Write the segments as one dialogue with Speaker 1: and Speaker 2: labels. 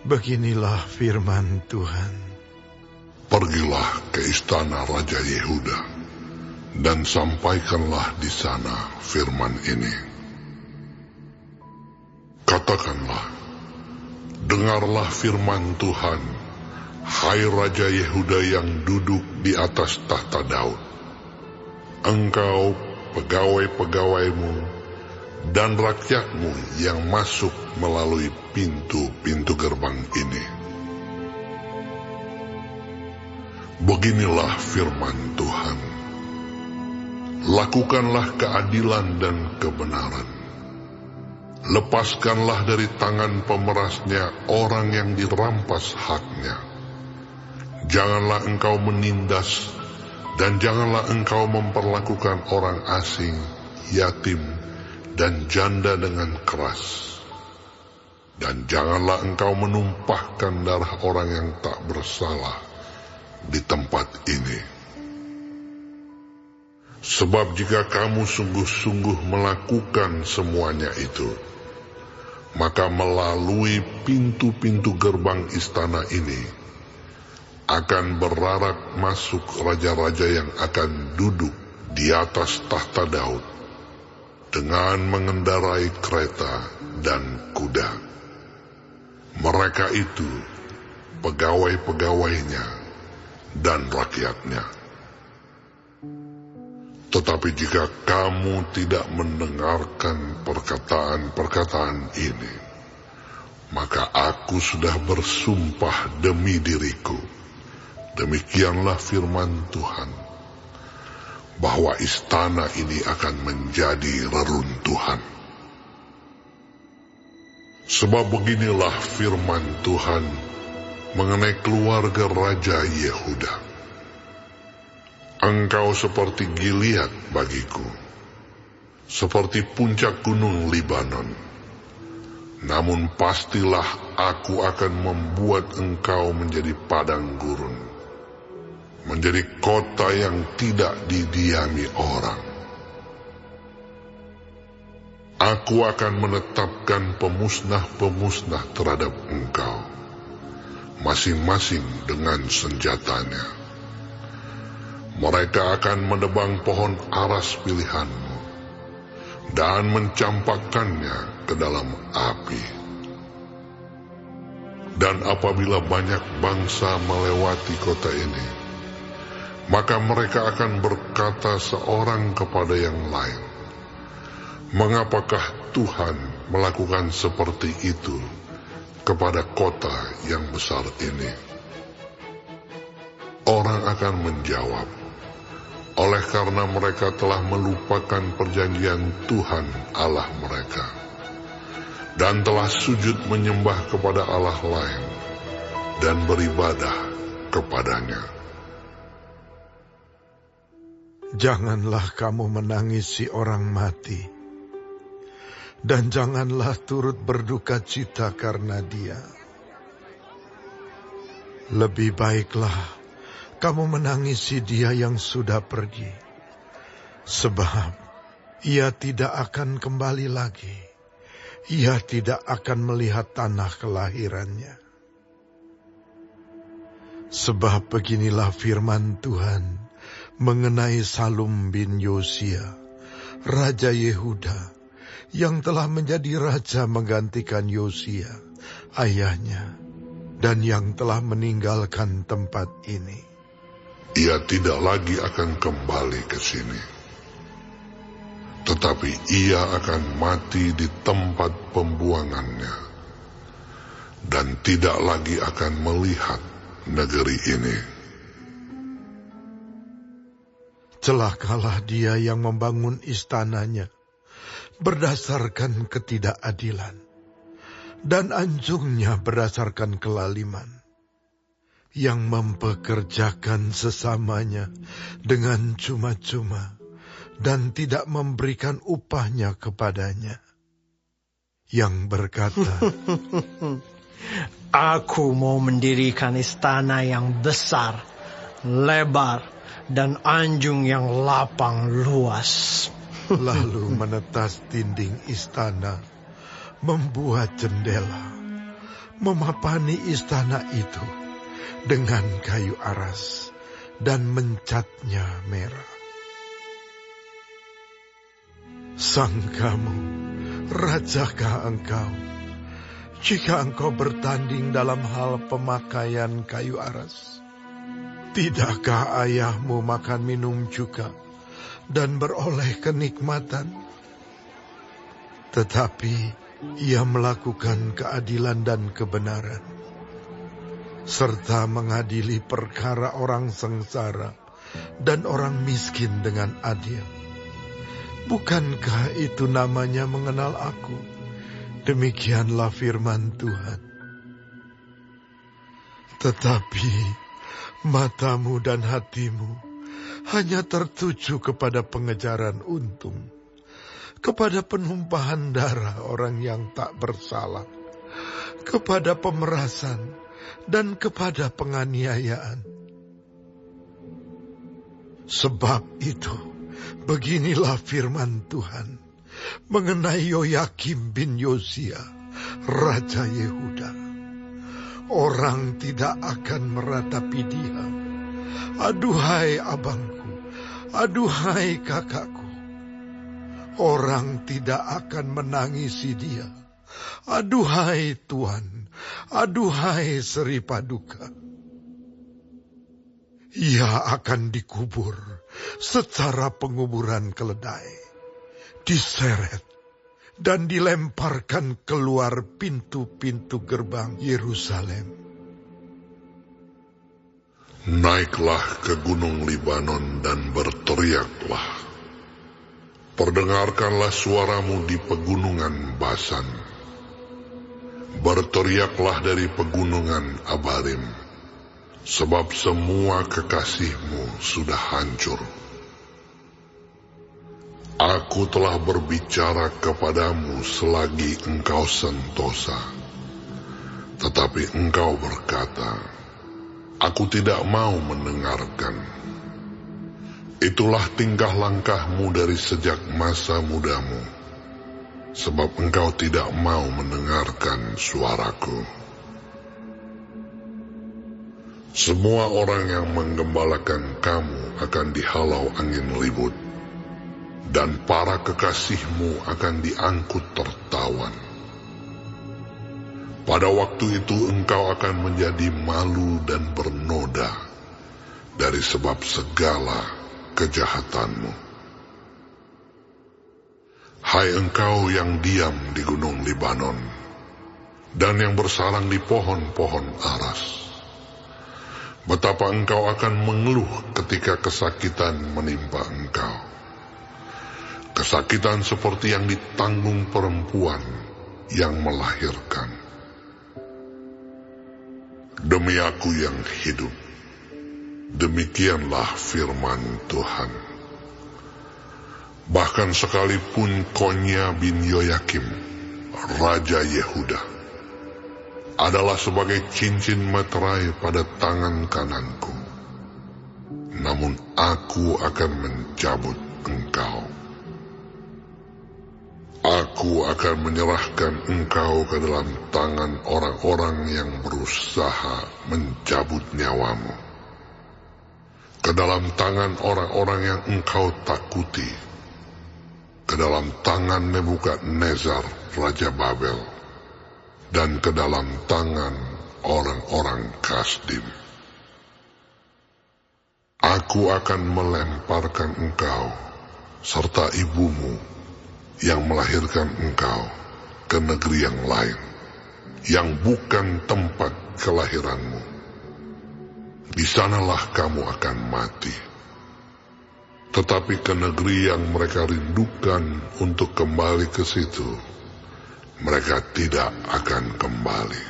Speaker 1: Beginilah firman Tuhan.
Speaker 2: Pergilah ke istana Raja Yehuda, dan sampaikanlah di sana firman ini. Katakanlah, dengarlah firman Tuhan, hai Raja Yehuda yang duduk di atas tahta Daud. Engkau, pegawai-pegawaimu, dan rakyatmu yang masuk melalui pintu-pintu gerbang ini. Beginilah firman Tuhan. Lakukanlah keadilan dan kebenaran. Lepaskanlah dari tangan pemerasnya orang yang dirampas haknya. Janganlah engkau menindas, dan janganlah engkau memperlakukan orang asing, yatim, dan janda dengan keras. Dan janganlah engkau menumpahkan darah orang yang tak bersalah di tempat ini. Sebab jika kamu sungguh-sungguh melakukan semuanya itu, maka melalui pintu-pintu gerbang istana ini akan berarak masuk raja-raja yang akan duduk di atas tahta Daud dengan mengendarai kereta dan kuda. Mereka itu pegawai-pegawainya dan rakyatnya. Tetapi jika kamu tidak mendengarkan perkataan-perkataan ini, maka aku sudah bersumpah demi diriku, demikianlah firman Tuhan, bahwa istana ini akan menjadi reruntuhan. Sebab beginilah firman Tuhan mengenai keluarga Raja Yehuda. Engkau seperti Gilead bagiku, seperti puncak gunung Libanon. Namun pastilah aku akan membuat engkau menjadi padang gurun, menjadi kota yang tidak didiami orang. Aku akan menetapkan pemusnah-pemusnah terhadap engkau, masing-masing dengan senjatanya. Mereka akan menebang pohon aras pilihanmu dan mencampakkannya ke dalam api. Dan apabila banyak bangsa melewati kota ini, maka mereka akan berkata seorang kepada yang lain, mengapakah Tuhan melakukan seperti itu kepada kota yang besar ini? Orang akan menjawab, oleh karena mereka telah melupakan perjanjian Tuhan Allah mereka, dan telah sujud menyembah kepada Allah lain, dan beribadah kepadanya.
Speaker 1: Janganlah kamu menangisi orang mati, dan janganlah turut berduka cita karena dia. Lebih baiklah kamu menangisi dia yang sudah pergi, sebab ia tidak akan kembali lagi. Ia tidak akan melihat tanah kelahirannya. Sebab beginilah firman Tuhan mengenai Salum bin Yosia, Raja Yehuda, yang telah menjadi raja menggantikan Yosia, ayahnya, dan yang telah meninggalkan tempat ini.
Speaker 2: Ia tidak lagi akan kembali ke sini, tetapi ia akan mati di tempat pembuangannya, dan tidak lagi akan melihat negeri ini.
Speaker 1: Celakalah dia yang membangun istananya berdasarkan ketidakadilan, dan anjungnya berdasarkan kelaliman, yang mempekerjakan sesamanya dengan cuma-cuma dan tidak memberikan upahnya kepadanya, yang berkata,
Speaker 3: Aku mau mendirikan istana yang besar, lebar, dan anjung yang lapang luas.
Speaker 1: Lalu menetas dinding istana, membuat jendela, memapani istana itu dengan kayu aras dan mencatnya merah. Sangkamu, rajakah engkau, jika engkau bertanding dalam hal pemakaian kayu aras? Tidakkah ayahmu makan minum juga dan beroleh kenikmatan? Tetapi ia melakukan keadilan dan kebenaran, serta mengadili perkara orang sengsara dan orang miskin dengan adil. Bukankah itu namanya mengenal aku? Demikianlah firman Tuhan. Tetapi matamu dan hatimu hanya tertuju kepada pengejaran untung, kepada penumpahan darah orang yang tak bersalah, kepada pemerasan, dan kepada penganiayaan. Sebab itu, beginilah firman Tuhan mengenai Yoyakim bin Yosia, Raja Yehuda. Orang tidak akan meratapi dia. Aduhai abangku, aduhai kakakku. Orang tidak akan menangisi dia. Aduhai Tuhan, aduhai Seri Paduka. Ia akan dikubur secara penguburan keledai, diseret dan dilemparkan keluar pintu-pintu gerbang Yerusalem.
Speaker 2: Naiklah ke gunung Libanon dan berteriaklah. Perdengarkanlah suaramu di pegunungan Basan. Berteriaklah dari pegunungan Abarim, sebab semua kekasihmu sudah hancur. Aku telah berbicara kepadamu selagi engkau sentosa, tetapi engkau berkata, aku tidak mau mendengarkan. Itulah tingkah langkahmu dari sejak masa mudamu, sebab engkau tidak mau mendengarkan suaraku. Semua orang yang menggembalakan kamu akan dihalau angin ribut, dan para kekasihmu akan diangkut tertawan. Pada waktu itu engkau akan menjadi malu dan bernoda dari sebab segala kejahatanmu. Hai engkau yang diam di gunung Libanon dan yang bersarang di pohon-pohon aras, betapa engkau akan mengeluh ketika kesakitan menimpa engkau. Kesakitan seperti yang ditanggung perempuan yang melahirkan. Demi aku yang hidup, demikianlah firman Tuhan. Bahkan sekalipun Konya bin Yoyakim, Raja Yehuda, adalah sebagai cincin materai pada tangan kananku, namun aku akan mencabut engkau. Aku akan menyerahkan engkau ke dalam tangan orang-orang yang berusaha mencabut nyawamu, ke dalam tangan orang-orang yang engkau takuti, ke dalam tangan Nebukadnezar, Raja Babel, dan ke dalam tangan orang-orang Kasdim. Aku akan melemparkan engkau serta ibumu yang melahirkan engkau ke negeri yang lain, yang bukan tempat kelahiranmu. Di sanalah kamu akan mati. Tetapi ke negeri yang mereka rindukan untuk kembali ke situ, mereka tidak akan kembali.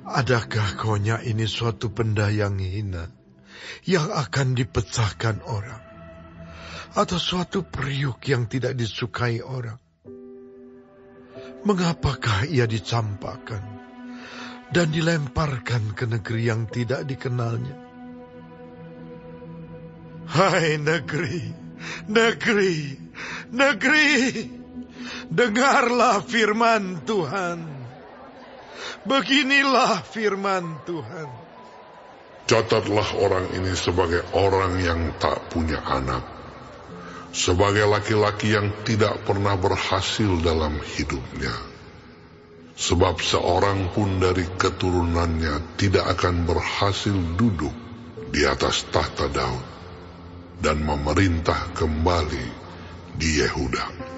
Speaker 1: Adakah Konya ini suatu benda yang hina, yang akan dipecahkan orang? Atau suatu periuk yang tidak disukai orang? Mengapakah ia dicampakkan dan dilemparkan ke negeri yang tidak dikenalnya? Hai negeri, negeri, negeri, dengarlah firman Tuhan. Beginilah firman Tuhan.
Speaker 2: Catatlah orang ini sebagai orang yang tak punya anak, sebagai laki-laki yang tidak pernah berhasil dalam hidupnya. Sebab seorang pun dari keturunannya tidak akan berhasil duduk di atas tahta Daud dan memerintah kembali di Yehuda.